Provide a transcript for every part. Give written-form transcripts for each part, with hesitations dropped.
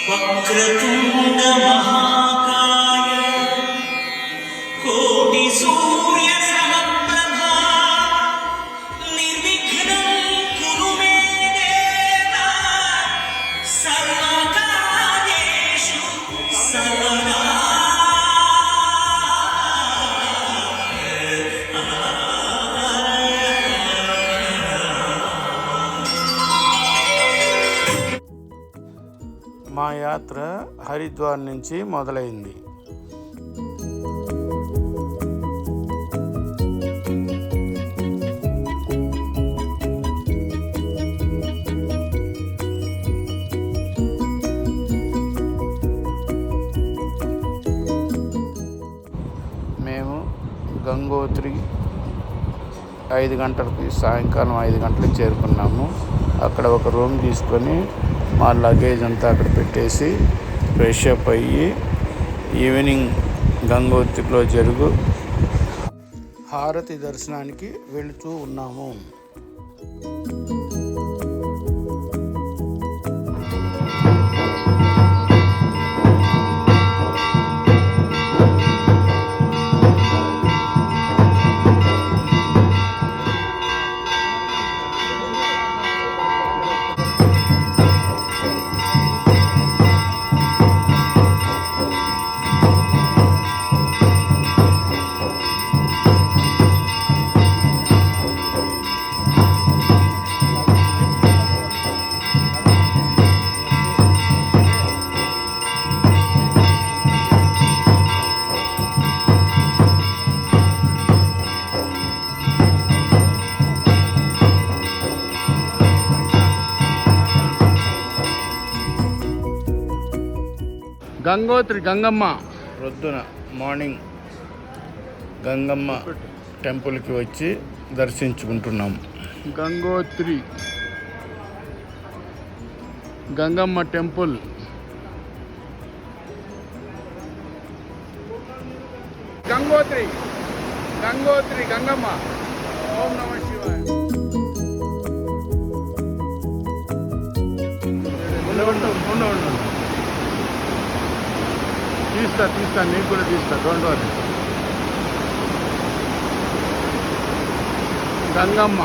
వక్రతుండ మహాకాయ కోటి సూర్య సమప్రభ నిర్విఘ్నం కురు మే దేవ సర్వకార్యేషు సర్వదా. మా యాత్ర హరిద్వార్ నుంచి మొదలైంది. మేము గంగోత్రి 5 గంటలకి, సాయంకాలం 5 గంటలకు చేరుకున్నాము. అక్కడ ఒక రూమ్ తీసుకొని మా లగేజ్ అంతా అక్కడ పెట్టేసి ఫ్రెష్ అప్ అయ్యి ఈవినింగ్ గంగోత్రిలో జరుగు హారతి దర్శనానికి వెళుతూ ఉన్నాము. గంగోత్రి గంగమ్మ ప్రొద్దున మార్నింగ్ గంగమ్మ టెంపుల్కి వచ్చి దర్శించుకుంటున్నాం. గంగోత్రి గంగమ్మ టెంపుల్. గంగోత్రి గంగోత్రి గంగమ్మ. ఓం నమః శివాయ. ఉండు తీస్తా నీకు కూడా తీస్తా, don't worry. Gangamma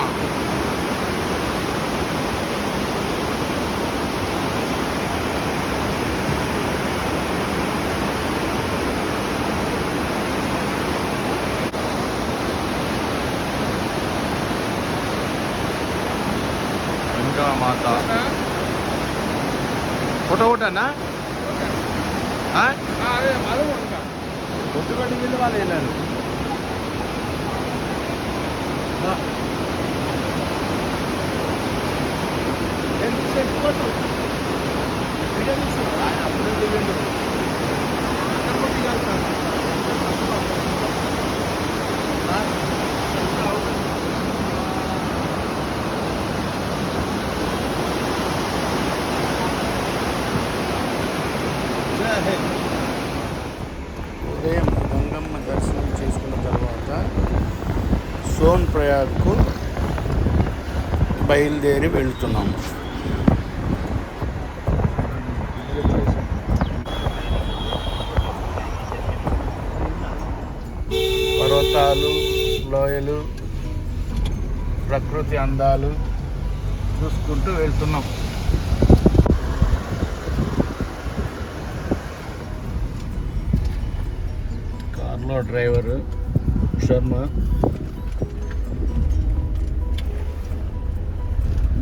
Ganga Mata photo ఒకటనా? అదే అది ఉంటా కొట్టుబడి వీళ్ళు వాళ్ళు వెళ్ళారు. ఉదయం గంగమ్మ దర్శనం చేసుకున్న తర్వాత సోన్ ప్రయాగ్కు బయలుదేరి వెళ్తున్నాము. పర్వతాలు, లోయలు, ప్రకృతి అందాలు చూసుకుంటూ వెళ్తున్నాం. కార్లో డ్రైవరు శర్మ,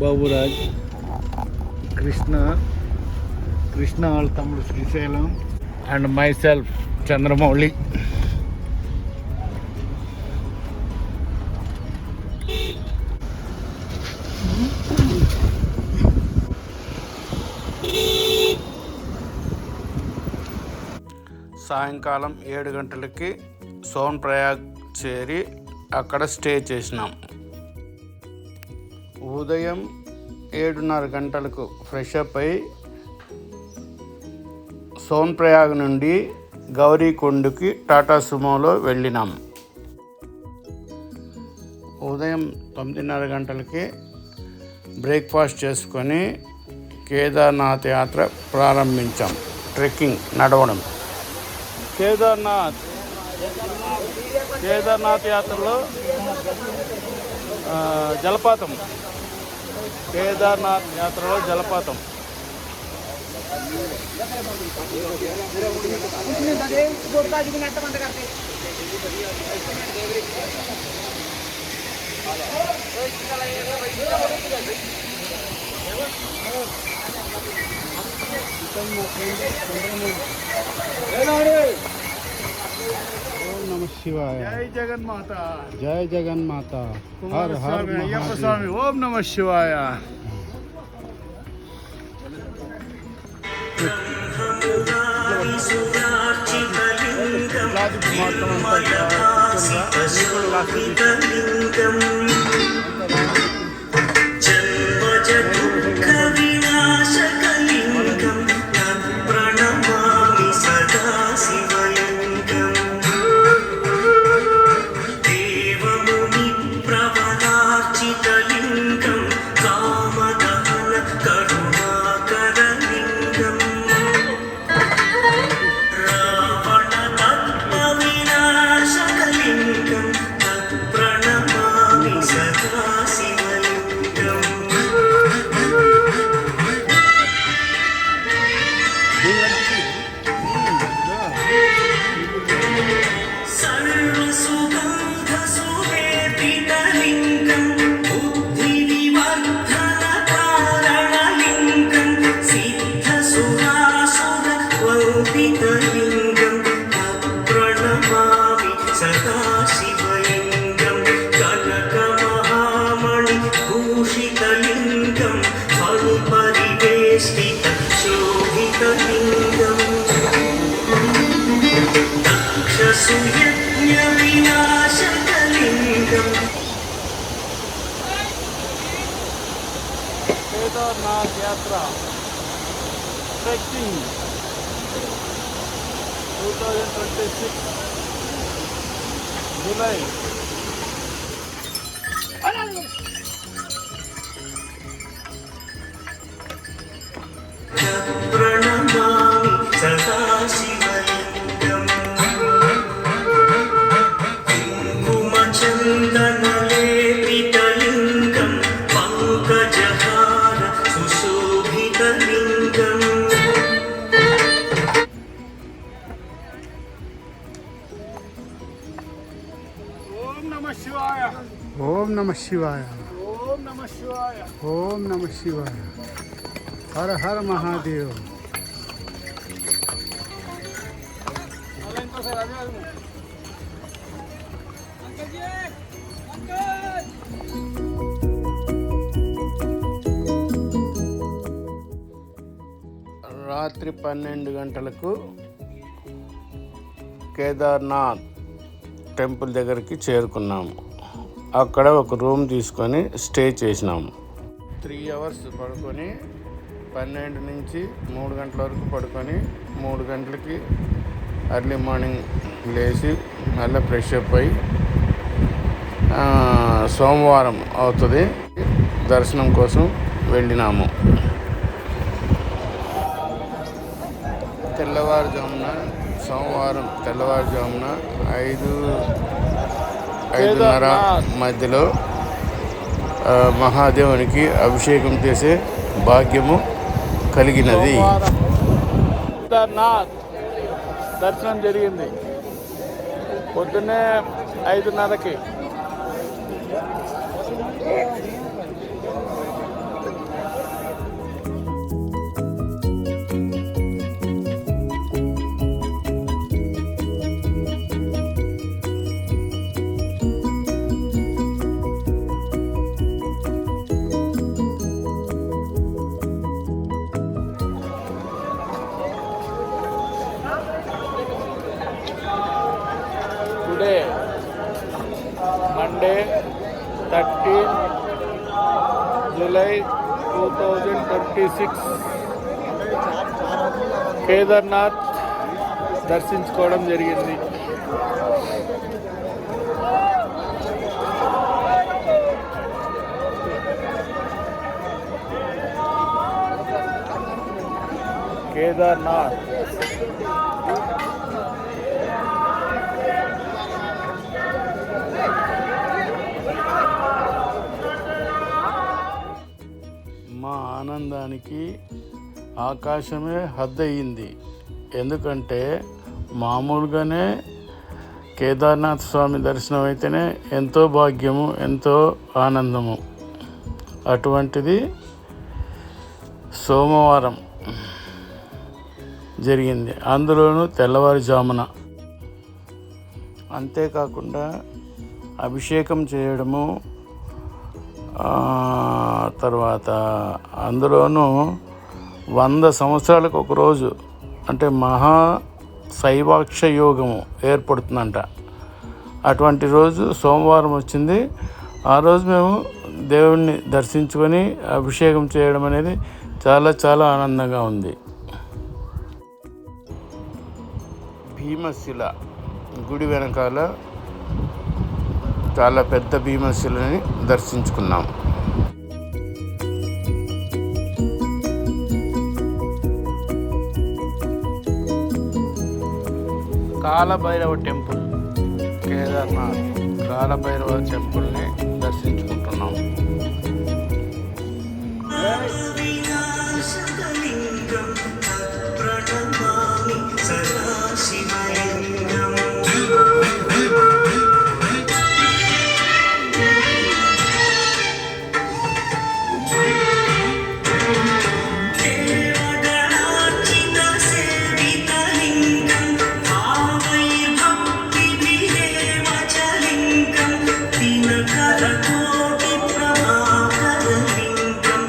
బాబురాజ్, కృష్ణ వాళ్ళ తమ్ముడు Srisailam and my self Chandramouli. సాయంకాలం 7 గంటలకి సోన్ ప్రయాగ్ చేరి అక్కడ స్టే చేసినాం. ఉదయం 7:30 గంటలకు ఫ్రెష్ అప్ అయి సోన్ ప్రయాగ్ నుండి గౌరీకొండకి టాటా సుమోలో వెళ్ళినాం. ఉదయం 9:30 గంటలకి బ్రేక్ఫాస్ట్ చేసుకొని కేదార్నాథ్ యాత్ర ప్రారంభించాం. ట్రెక్కింగ్, నడవడం. కేదార్నాథ్ యాత్రలో జలపాతం. కేదార్నాథ్ యాత్రలో జలపాతం. ఓం నమ శివాయ. జై జగన్మాత. జై జగన్మాత. హర హర అయ్యప్ప మహాదేవ్. స్వామి. ఓం నమ శివాయ. జన్మజదుఃఖవినాశకలింగం ప్రణమామి సదా శివలింగం దేవముని ప్రవరార్చితలింగం కామదహన కరుణాకరలింగం రావణ వినాశకలింగం ప్రణమామి సదా శివలింగం సర్వసుగంధసులేపితలింగం బుద్ధివివర్ధనకారణలింగం సిద్ధసురాసురవందితలింగం ప్రణమామి సదా శివలింగం కనకమహామణి భూషితలింగం ఫణిపరివేష్టిత శోభితలింగం దక్షసుయజ్ఞ వినాశకలింగం కేదార్నాథ్ యాత్ర ట్రెక్కింగ్ 2026 జూలై. ప్రణమామి సదా శివలింగం కుంకుమచందనలేపితలింగం పంకజహార సుశోభితలింగం ఓం నమ శివాయ. ఓం నమ శివాయ. ఓం నమ శివాయ. ఓం నమ శివాయ. హర హర మహాదేవ్. రాత్రి 12 గంటలకు కేదార్నాథ్ టెంపుల్ దగ్గరికి చేరుకున్నాము. అక్కడ ఒక రూమ్ తీసుకొని స్టే చేసినాము. 3 అవర్స్ పడుకొని 12 నుంచి 3 గంటల వరకు పడుకొని 3 గంటలకి ఎర్లీ మార్నింగ్ లేచి మళ్ళీ ఫ్రెష్ అప్ అయ్యి సోమవారం అవుతుంది దర్శనం కోసం వెళ్ళినాము. సోమవారం తెల్లవారుజామున 5:30 మధ్యలో మహాదేవునికి అభిషేకం చేసే భాగ్యము కలిగినది. కేదార్నాథ్ దర్శనం జరిగింది పొద్దున్నే 5:30కి. టుడే మండే 13 జూలై 2026 కేదార్నాథ్ దర్శించుకోవడం జరిగింది. కేదార్నాథ్. మా ఆనందానికి ఆకాశమే హద్దయింది. ఎందుకంటే మామూలుగానే కేదార్నాథ్ స్వామి దర్శనం అయితేనే ఎంతో భాగ్యము, ఎంతో ఆనందము. అటువంటిది సోమవారం జరిగింది, అందులోనూ తెల్లవారుజామున. అంతేకాకుండా అభిషేకం చేయడము, తర్వాత అందులోనూ 100 సంవత్సరాలకు ఒకరోజు అంటే మహా శైవాక్ష యోగము ఏర్పడుతుందంట. అటువంటి రోజు సోమవారం వచ్చింది. ఆ రోజు మేము దేవుణ్ణి దర్శించుకొని అభిషేకం చేయడం అనేది చాలా చాలా ఆనందంగా ఉంది. భీమశిల గుడి వెనకాల చాలా పెద్ద భీమశిలని దర్శించుకున్నాం. కాలభైరవ టెంపుల్, కేదార్నాథ్ కాలభైరవ టెంపుల్ని దర్శించుకుంటున్నాం. వినాశకలింగం ప్రణమామి సదాశివలింగం. దేవగణార్చిత సేవితలింగం భావైర్భక్తిభిరేవ చలింగం దినకరకోటి ప్రభాకరలింగం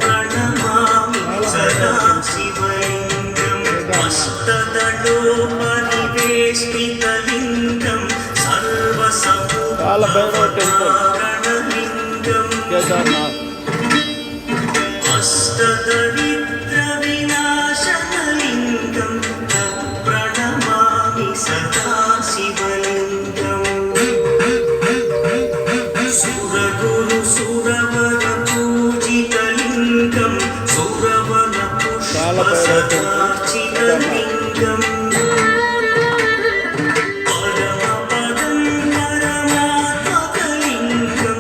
ప్రణమామి సదాశివలింగం. అష్టదళోపనివేష్టితలింగం కాలభైరవ టెంపుల్, సర్వసమూహగణలింగం కేదార్నాథ్. అష్టదరిద్ర వినాశనలింగం ప్రణమామి సదాశివలింగం. సురగురు సురవర పూజితలింగం సురవర పుష్ప సదార్చితలింగం. పరమపదం పరమాత్మకలింగం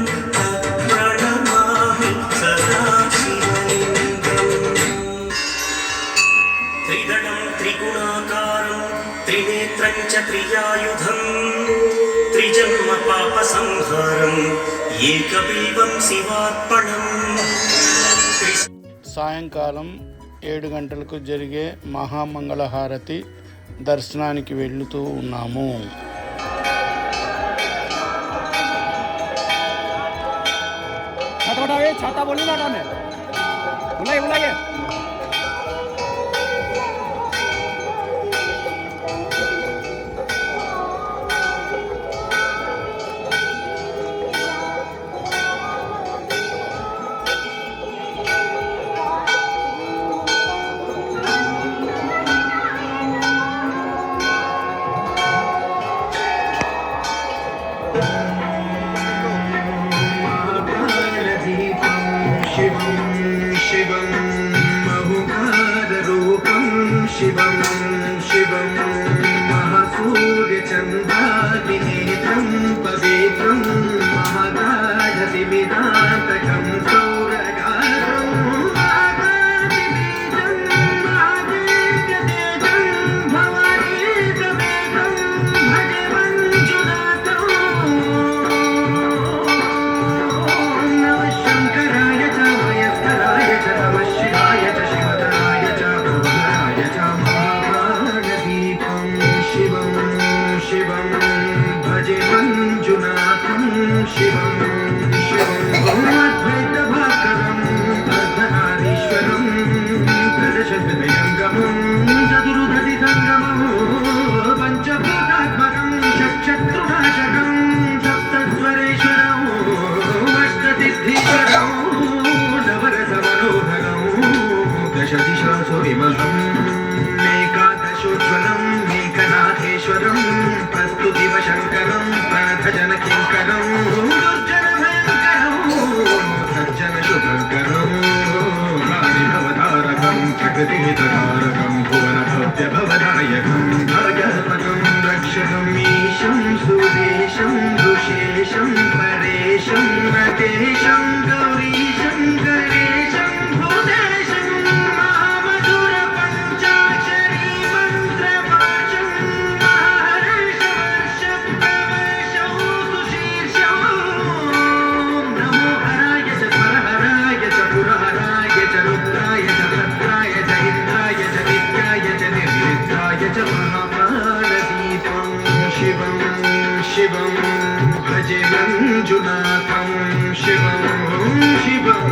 ప్రణమామి సదాశివలింగం. త్రిదళం త్రిగుణాకారం త్రినేత్రం చ త్రియాయుధం త్రిజన్మ పాప సంహారం ఏకబిల్వం శివార్పణం. సాయంకాలం 7 గంటలకు జరిగే మహామంగళహారతి దర్శనానికి వెళుతూ ఉన్నాము. छाता बोली ना में बुलाइए शिवं बहुकाररूपं शिवं शिवं महासूर्यचन्द्रादिनेत्रं पवित्रं महदाढसिमिदान्तकं सौरगात्रं आकाशबीजं आदित्यतेजं भवानीतमेकं भजे मञ्जुनाथं. नमः शङ्कराय च वयस्कराय च नमः शिवाय च शिवतराय च भुवनाय च महाप्राणदीपं शिवं शिवं भजे मञ्जुनाथं शिवं शिवं भूमद्वैतभाकरं अर्धनारीश्वरं प्रदशहृदयङ्गमं चतुर्दधिसङ्गमं पञ्चभूतात्मकं षट्शत्रुनाशकं सप्तस्वरेश्वरं अष्टसिद्धीश्वरं नवरसमनोहरं दशदिशासु विमलम् एकादशोज्ज्वलम् एकनाथेश्वरं प्रस्तुतिव शङ्करं प्रणतजनकिङ्करं दुर्जनभयङ्करं सज्जनशुभङ्करं कारिभवतारकं जगदेतकारकं भुवनभव्यभवदायकं भगवतं रक्षकं ईशं सुदेशं दुशेशं परेशं नटेशं गौरीशं गणेशं भूतेशं महामधुरपञ्चाक्षरी मन्त्रवाचं महर्षवर्षप्रवर्षं सुशीर्षं नमो हराय च परहराय च पुरहराय च रुद्राय च भद्राय च इंद्राय च नित्याय च निर्निद्राय च महाप्राणदीपं शिवं शिवं भजे मञ्जुनाथं शिवं शिवं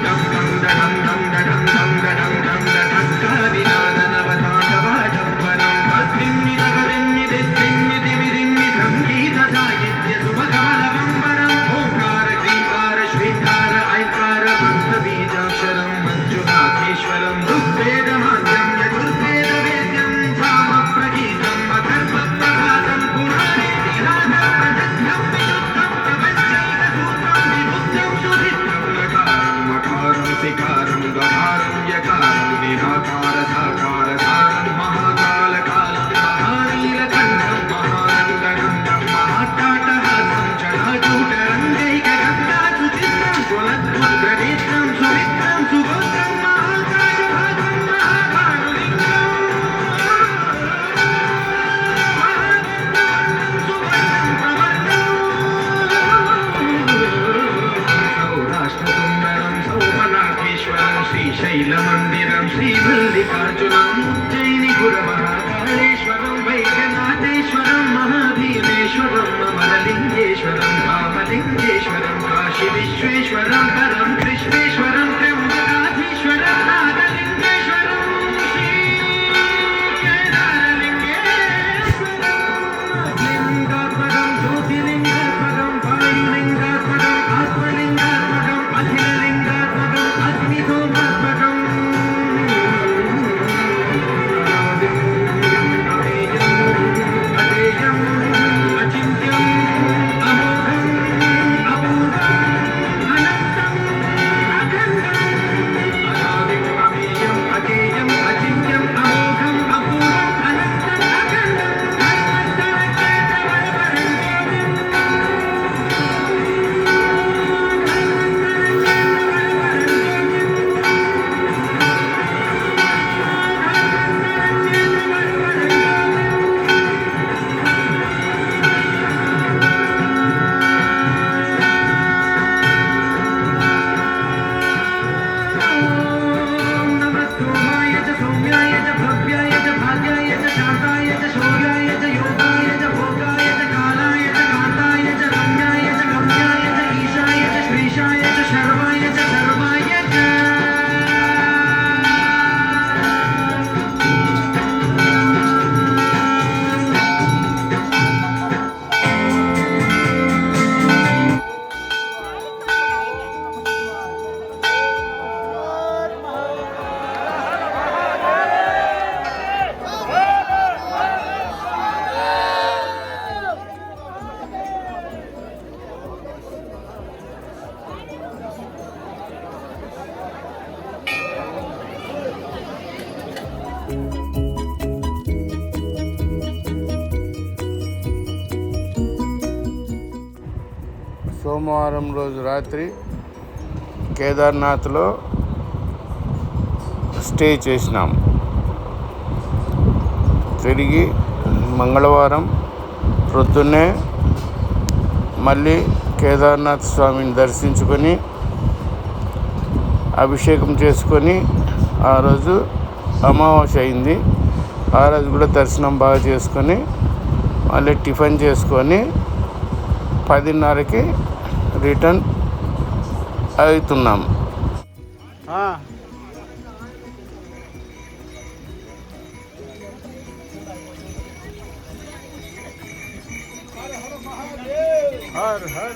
दं दं दं दं दं दं दं दं धक्काविनादनवताटवाडम्बरं भद्रिन्निदगरिन्निदिन्निदिमिदिन्निधं गीतसाहित्यसुमकमलवम्बरम् ओङ्कार क्रीकार श्रीकार ऐकार मन्त्रबीजाक्षरं मञ्जुनाथेश्वरं ऋग्वेदमाद्यं यजुर्वेदवेद्यं सामप्रगीतम् अथर्वप्रभातं पुराणेतिहासप्रसिद्धं विशुद्धं प्रपञ्चैकसूत्रं विबुद्धं सुधिद्धं लकारं मकारं सिकारं गकारं यकारं निराकार साकार सारं महाकालकालं महानीलकण्ठं महानन्दनन्दं महाट्टाटहासं जटाजूटरङ्गैकगन्धासुचित्रं ज्वलद्मुद्रनेत्रं सुमित्रं सुगोत्रं महाकाशभागं महाभानुलिङ्गं सौराष्ट्रसुन्दरं सौमनाथेश्वरं श्रीशैलमन्दिरं श्रीमल्लिकार्जुनं उज्जयिनिपुरमहाकालेश्वरं वैद्यनाथेश्वरं महाभीमेश्वरं अमरलिङ्गेश्वरं रामलिङ्गेश्वरं काशीविश्वेश्वरं परं कृष्णेश्वरं त्र्यम्बकाधीश्वरं नागलिङ्गेश्वरं लिङ्गात्मकं ज्योतिलिङ्गात्मकं वायुलिङ्गात्मकं आत्मलिङ्गात्मकं अखिललिङ्गात्मकं अग्निसोमात्मकं अजेयम् अचिन्त्यम् अमोघम् अपूर्वम् अनन्तम् अखण्डम् अनादिम् अमेयम् अजेयम् अचिन्त्यम् अमोघम् अपूर्वम् अनन्तम् अखण्डम् नमस्तोमाय च सौम्याय च भव्याय च भाग्याय च शान्ताय च शौर्याय च योगाय च भोगाय च कालाय च कान्ताय च रम्याय च गम्याय च ईशाय च श्रीशाय च शर्वाय च सर्वाय च సోమవారం రోజు రాత్రి కేదార్నాథ్లో స్టే చేసినాం. తిరిగి మంగళవారం ప్రొద్దున్నే మళ్ళీ కేదార్నాథ్ స్వామిని దర్శించుకొని అభిషేకం చేసుకొని ఆ రోజు అమావాస్య అయింది. ఆ రోజు కూడా దర్శనం బాగా చేసుకొని మళ్ళీ టిఫిన్ చేసుకొని 10:30కి రిటర్న్ అవుతున్నాం. हर हर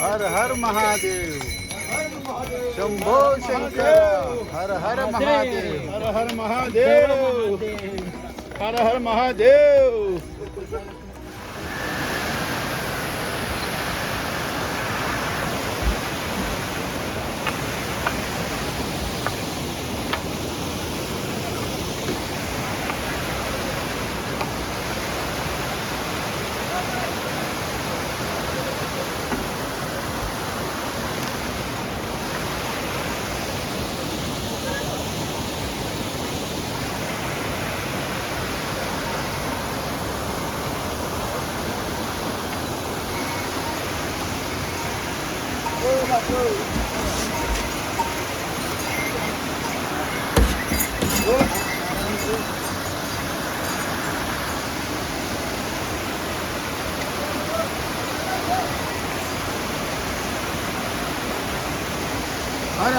हर हर महादेव शंभो शंकर हर हर महादेव हर हर महादेव हर हर महादेव हर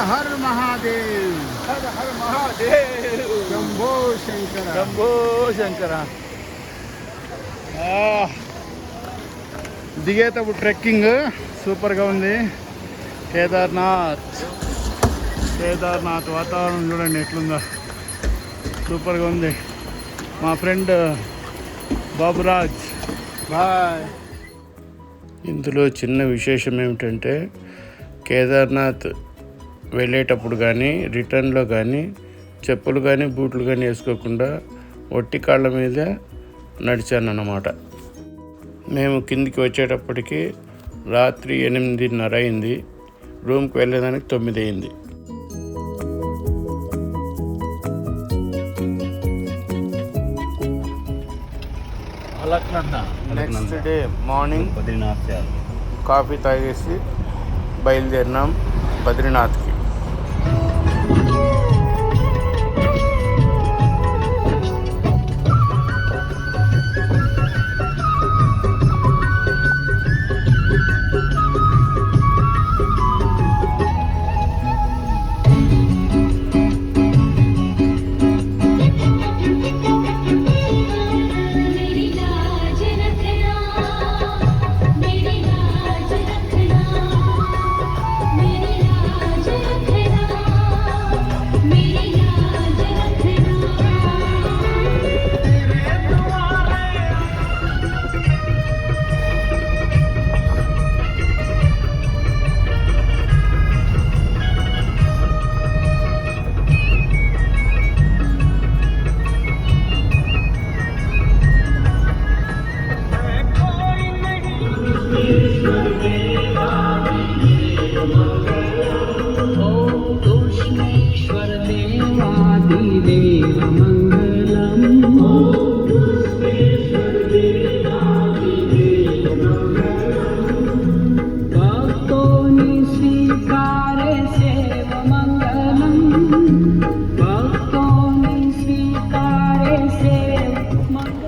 हर महादेव హర హర మహాదేవ్ शंभो शंकर శంభో శంకర. దిగేటప్పుడు ట్రెక్కింగ్ సూపర్గా ఉంది. కేదార్నాథ్ వాతావరణం చూడండి ఎట్లుందో, సూపర్గా ఉంది. మా ఫ్రెండ్ బాబురాజ్ బాయ్. ఇందులో చిన్న విశేషం ఏమిటంటే కేదార్నాథ్ వెళ్ళేటప్పుడు కానీ రిటర్న్లో కానీ చెప్పులు కానీ బూట్లు కానీ వేసుకోకుండా ఒట్టి కాళ్ళ మీద నడిచానన్నమాట. మేము కిందికి వచ్చేటప్పటికి రాత్రి 8:30 అయింది. రూమ్కి వెళ్ళేదానికి 9 అయింది. నెక్స్ట్ డే మార్నింగ్ కాఫీ తాగేసి బయలుదేరినాం బద్రీనాథ్కి.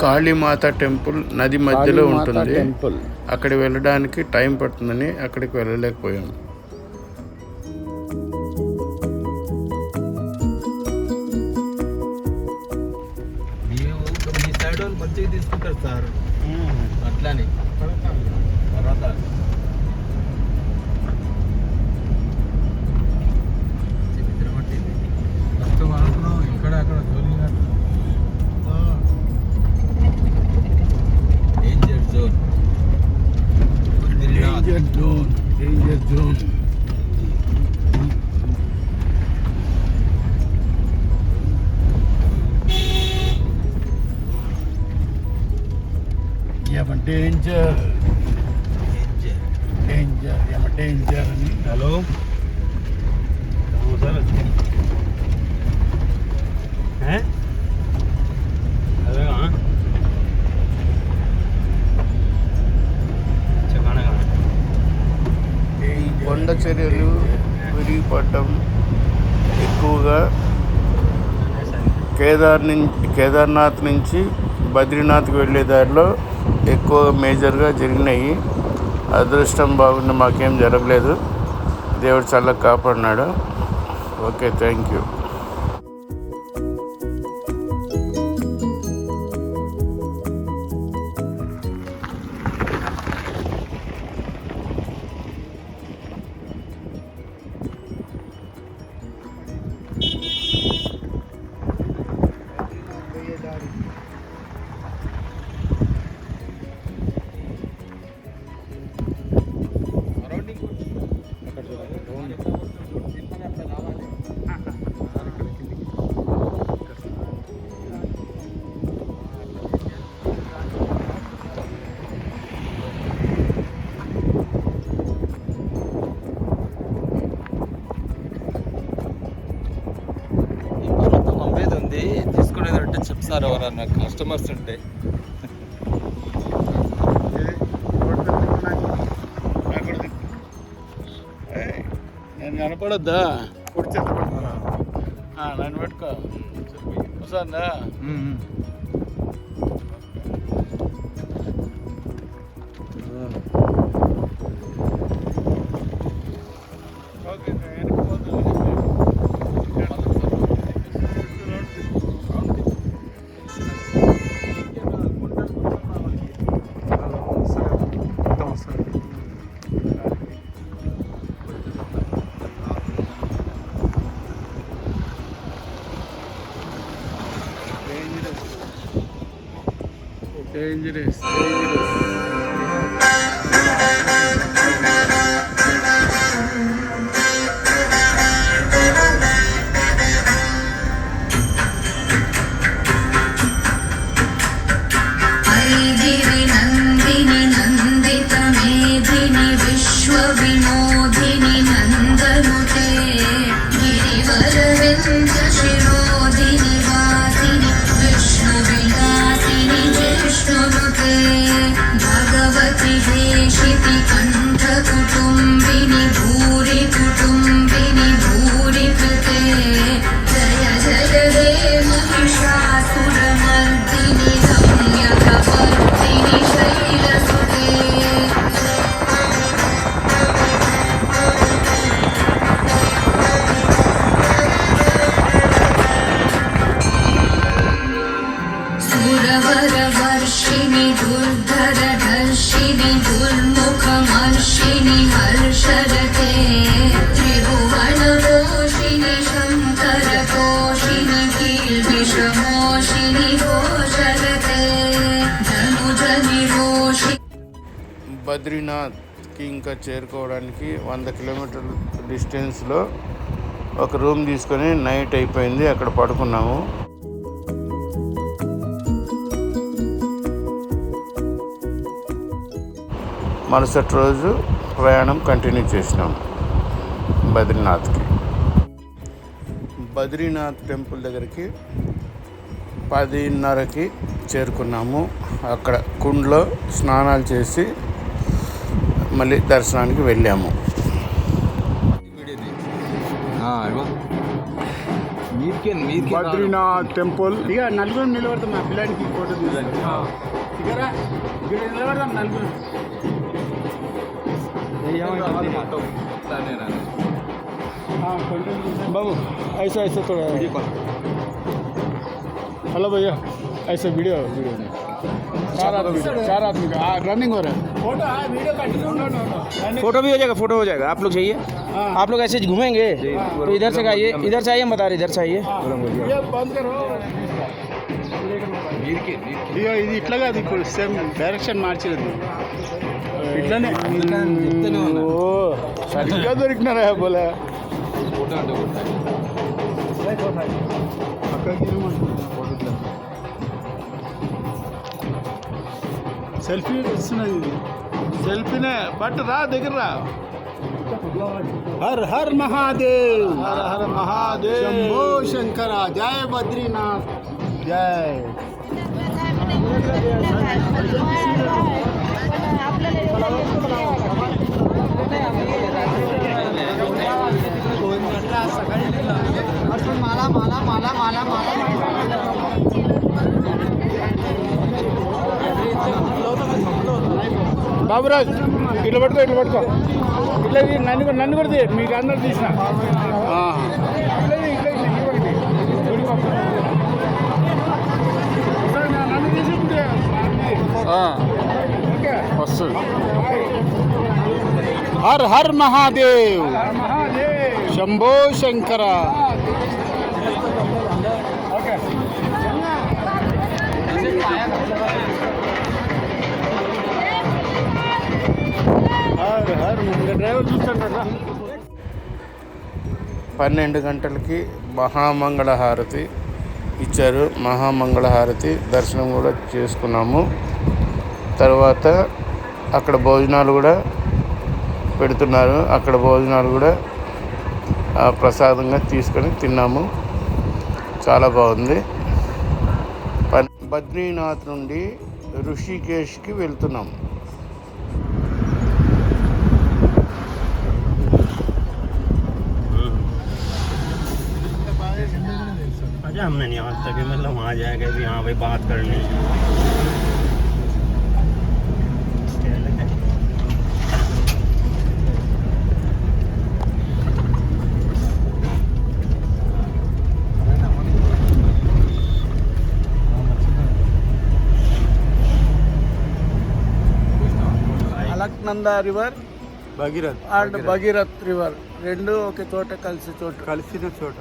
కాళీమాత టెంపుల్ నది మధ్యలో ఉంటుంది. అక్కడికి వెళ్ళడానికి టైం పడుతుందని అక్కడికి వెళ్ళలేకపోయాము. మీ సైడ్ వాళ్ళు మంచిగా తీసుకుంటారు సార్, అట్లానే పర్వతాలు ఇక్కడ అక్కడ danger zone. Danger zone. Danger అని. హలో కొండ చర్యలు విరిగిపడటం ఎక్కువగా కేదార్నాథ్ నుంచి బద్రీనాథ్కి వెళ్ళే దారిలో ఎక్కువ మేజర్గా జరిగినాయి. అదృష్టం బాగుండి మాకేం జరగలేదు. దేవుడు చల్లగా కాపాడినాడు. Okay, thank you. తీసుకునేదంటే చెప్తారు ఎవరన్నా కస్టమర్స్ ఉంటే. అక్కడ పడొద్దా నన్ను పెట్టుకో వస్తుందా dangerous. ऐगिरि नन्दिनि नन्दित मेधिनि विश्वविनोदिनि नन्दनुते गिरिवरविन्द शिरोधिनि वासिनि विष्णुविलासिनि जिष्णुनुते भगवति देशिति कण्ठकुटुम्बिनि भूरि कुटुम्बिनि भूरि कृते जय जय हे महिषासुरमर्दिनि रम्यकपर्दिनि शैलसुते सुरवरवर्षिणि दुर्धरधर्षिणि दुर्मुखमर्षिणि हर्षरते त्रिभुवनपोषिणि शङ्करतोषिणि कीर्तिशमोषिणि घोषरते धनुजनिरोषि బద్రీనాథ్కి ఇంకా చేరుకోవడానికి 100 కిలోమీటర్ల డిస్టెన్స్లో ఒక రూమ్ తీసుకొని నైట్ అయిపోయింది, అక్కడ పడుకున్నాము. మరుసటి రోజు ప్రయాణం కంటిన్యూ చేసినాం బద్రీనాథ్కి. బద్రీనాథ్ టెంపుల్ దగ్గరికి 10:30కి చేరుకున్నాము. అక్కడ కుండ్లో స్నానాలు చేసి మళ్ళీ దర్శనానికి వెళ్ళాము. బద్రీనాథ్ టెంపుల్ ఇక నలుగురు నిలబడతాం. మా పిల్లాడికి ఫోటో తీయాలి. ఇక్కడ నిలబడతాం నలుగురు. बाबू ऐसा ऐसा थोड़ा हेलो भैया ऐसा वीडियो चार आदमी का रनिंग हो रहा है. फोटो भी हो जाएगा, फोटो हो जाएगा. आप लोग चाहिए आप लोग ऐसे घूमेंगे तो इधर से आइए, इधर से आइए, बता रहे इधर से आइए. ये बंद करो. ఇది ఇట్లాగా అది ఇప్పుడు సేమ్ డైరెక్షన్ మార్చినది ఇట్లానే సరిగ్గా దొరికినారా బోలా. సెల్ఫీ వస్తున్నది. సెల్ఫీనే బట్ రా దగ్గర రా. హర్ హర్ మహాదేవ్, హర హర మహాదేవ్, శంభో శంకర, జయ బద్రీనాథ్, జయ. బాబురాజ్ ఇట్లా పట్టుకో, ఇట్లా పట్టుకో, ఇట్లా నన్ను కూడా మీకు అందరు తీసిన వస్తుంది. Her her Mahadev, Shambho Shankara. Driver చూస్తాడు. 12 గంటలకి మహామంగళహారతి ఇచ్చారు. మహామంగళహారతి దర్శనం కూడా చేసుకున్నాము. తర్వాత అక్కడ భోజనాలు కూడా పెడుతున్నారు. అక్కడ భోజనాలు కూడా ప్రసాదంగా తీసుకొని తిన్నాము. చాలా బాగుంది. బద్రీనాథ్ నుండి ఋషికేశ్కి వెళ్తున్నాము. सोचा हमने नहीं आज तक कि मतलब वहाँ जाएगा भी हाँ भाई बात करनी है। Alaknanda river Bhagirath and Bhagirath river రెండు ఒకే చోట కలిసిన చోట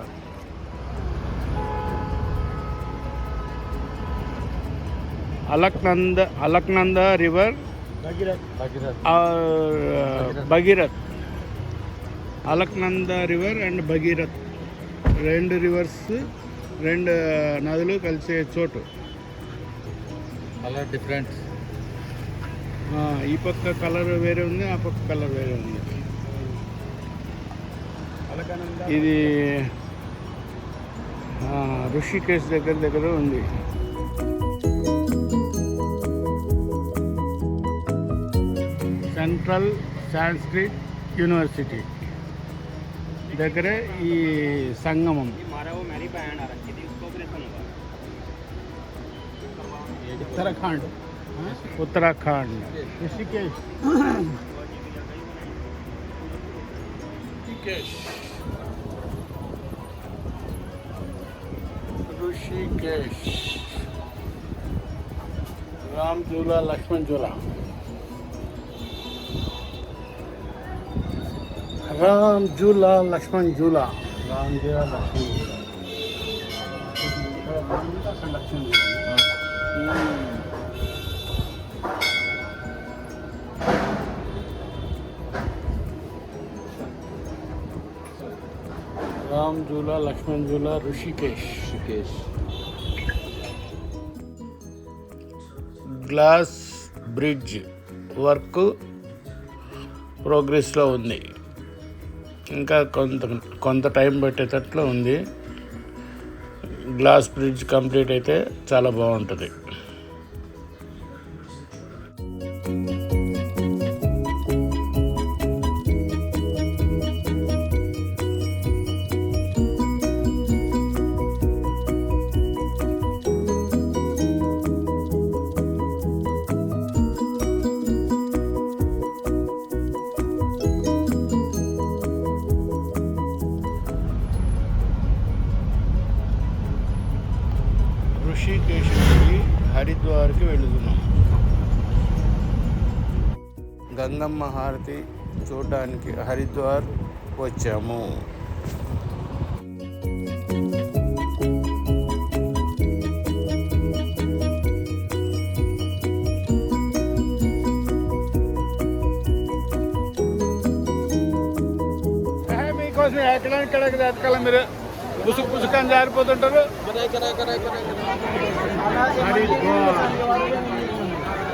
Alaknanda river Bhagirath Alaknanda river and Bhagirath రెండు రివర్స్, రెండు నదులు కలిసే చోటు. Colour different. ఈ పక్క కలర్ వేరే ఉంది, ఆ పక్క కలర్ వేరే ఉంది. ఇది ఋషికేశ్ దగ్గర ఉంది. సెంట్రల్ సాంస్క్రిట్ యూనివర్సిటీ దగ్గరే ఈ సంగమం. ఉత్తరాఖండ్ ఋషికేశ్. రామ్ झूला लक्ष्मण झूला. राम झूला लक्ष्मण झूला. राम झूला लक्ष्मण झूला. लक्ष्मण झूला. राम झूला लक्ष्मण झूला ऋषिकेश. గ్లాస్ బ్రిడ్జ్ వర్క్ ప్రోగ్రెస్లో ఉంది. ఇంకా కొంత టైం పెట్టేటట్లు ఉంది. గ్లాస్ బ్రిడ్జ్ కంప్లీట్ అయితే చాలా బాగుంటుంది. ఋషికేశ్ నుండి హరిద్వార్కి వెళుతున్నాం. గంగమ్మ హారతి చూడడానికి హరిద్వార్ వచ్చాము. మీకోసం ఎక్కడానికి ఎక్కల మీరు పుసుకని జారిపోతుంటారు.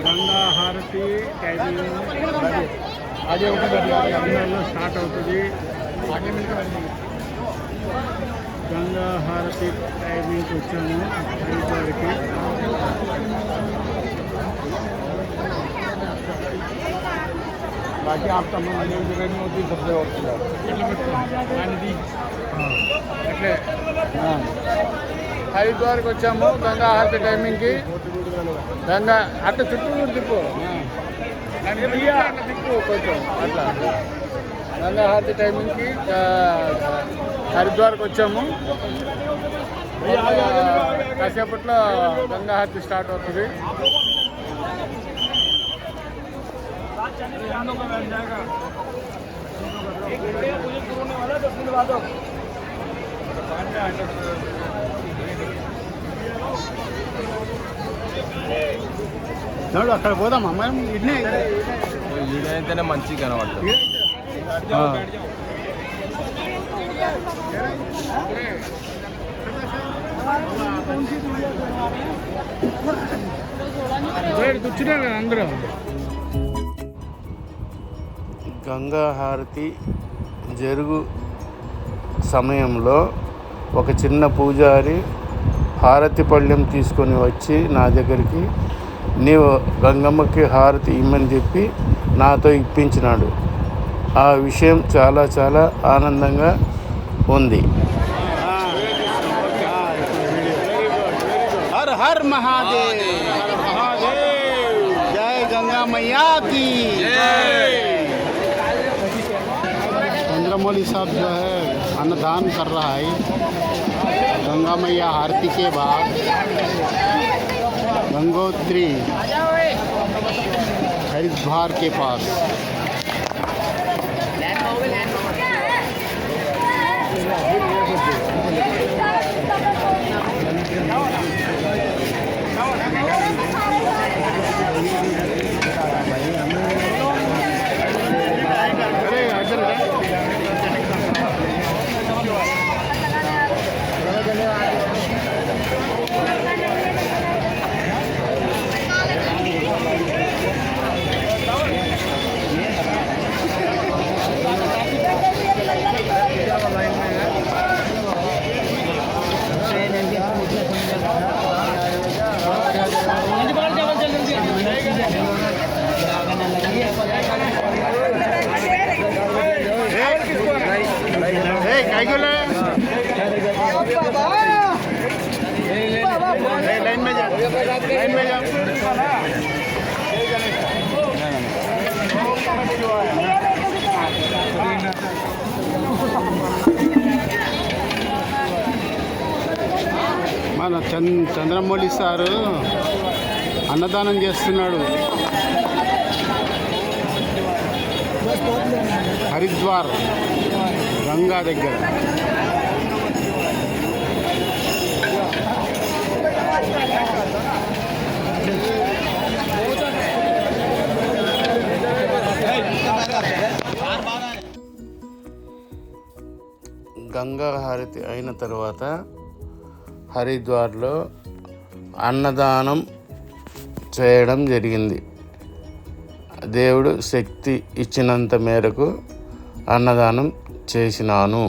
గంగా హారతి టైమింగ్ అది ఒకటి స్టార్ట్ అవుతుంది. గంగా హారతి టైమింగ్కి వచ్చాము హరిద్వార్కి. బాకీ ఆప్తా అట్లే హరిద్వార్కి వచ్చాము గంగా హారతి టైమింగ్కి. గంగా అట్లా చుట్టూ తిప్పు తిప్పు కొంచెం అట్లా. గంగా హారతి టైమింగ్కి హరిద్వార్కి వచ్చాము. కాసేపట్లో గంగా హారతి స్టార్ట్ అవుతుంది. చూడు అక్కడ పోదామా మనం. ఇదైతేనే మంచిగా కనబడుతుంది. కూర్చున్నారు కదా అందరూ. గంగా హారతి జరుగు సమయంలో ఒక చిన్న పూజారి హారతి పళ్ళెం తీసుకొని వచ్చి నా దగ్గరికి నీవు గంగమ్మకి హారతి ఇమ్మని చెప్పి నాతో ఇప్పించినాడు. ఆ విషయం చాలా ఆనందంగా ఉంది. हर महादेव। जय गंगा मैया की चंद्रमौली साहब जो है अन्नदान कर रहा है गंगा मैया आरती के बाद। गंगोत्री हरिद्वार के पास। लाइन में जा, लाइन में जा। మన చంద్రమౌళి సారు అన్నదానం చేస్తున్నాడు హరిద్వార్ గంగా దగ్గర. గంగా హారతి అయిన తర్వాత హరిద్వార్లో అన్నదానం చేయడం జరిగింది. దేవుడు శక్తి ఇచ్చినంత మేరకు అన్నదానం చేసినాను.